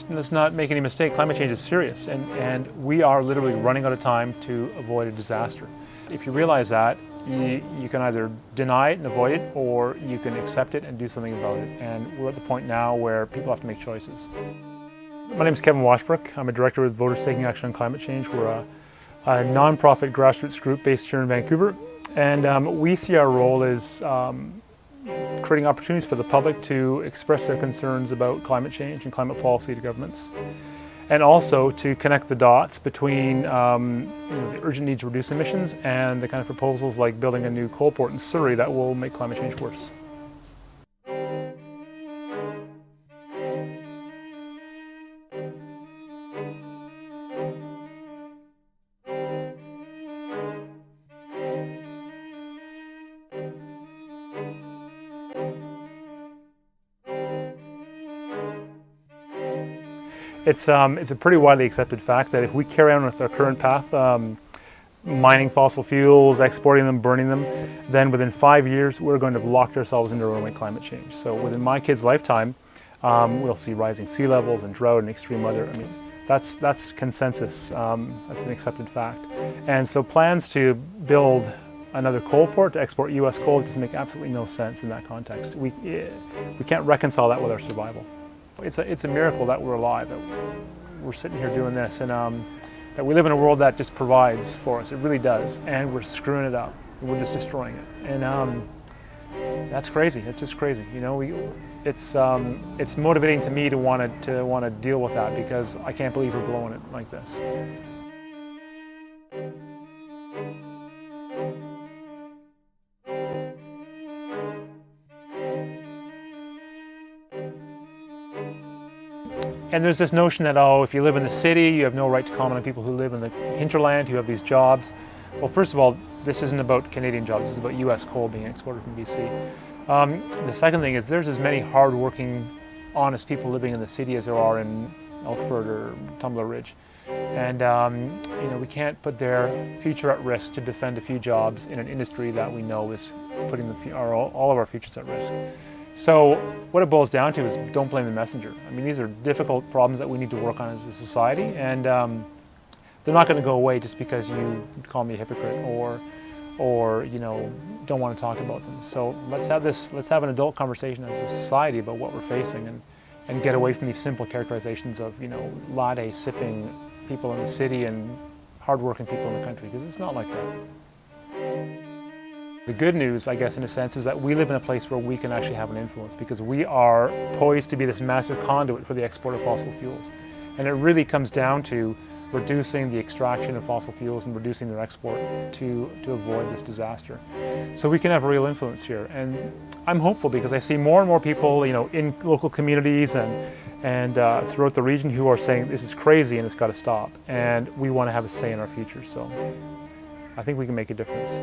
Let's not make any mistake, climate change is serious, and we are literally running out of time to avoid a disaster. If you realize that, you can either deny it and avoid it, or you can accept it and do something about it. And we're at the point now where people have to make choices. My name is Kevin Washbrook. I'm a director with Voters Taking Action on Climate Change. We're a non-profit grassroots group based here in Vancouver, and we see our role as creating opportunities for the public to express their concerns about climate change and climate policy to governments, and also to connect the dots between the urgent need to reduce emissions and the kind of proposals like building a new coal port in Surrey that will make climate change worse. It's a pretty widely accepted fact that if we carry on with our current path, mining fossil fuels, exporting them, burning them, then within 5 years we're going to have locked ourselves into runaway climate change. So within my kid's lifetime, we'll see rising sea levels and drought and extreme weather. I mean, that's consensus. That's an accepted fact. And so plans to build another coal port to export U.S. coal just make absolutely no sense in that context. We can't reconcile that with our survival. It's a miracle that we're alive, that we're sitting here doing this, and that we live in a world that just provides for us. It really does, and we're screwing it up. We're just destroying it, and that's crazy. It's just crazy. You know, it's motivating to me to want to deal with that, because I can't believe we're blowing it like this. And there's this notion that, oh, if you live in the city, you have no right to comment on people who live in the hinterland, who have these jobs. Well, first of all, this isn't about Canadian jobs, this is about US coal being exported from BC. The second thing is there's as many hard-working, honest people living in the city as there are in Elkford or Tumbler Ridge. And we can't put their future at risk to defend a few jobs in an industry that we know is putting all of our futures at risk. So what it boils down to is don't blame the messenger. I mean, these are difficult problems that we need to work on as a society, and they're not going to go away just because you call me a hypocrite or don't want to talk about them. So let's have an adult conversation as a society about what we're facing, and get away from these simple characterizations of latte sipping people in the city and hardworking people in the country, because it's not like that. The good news, I guess, in a sense, is that we live in a place where we can actually have an influence, because we are poised to be this massive conduit for the export of fossil fuels. And it really comes down to reducing the extraction of fossil fuels and reducing their export to avoid this disaster. So we can have a real influence here. And I'm hopeful, because I see more and more people, in local communities and throughout the region who are saying this is crazy and it's got to stop. And we want to have a say in our future. So I think we can make a difference.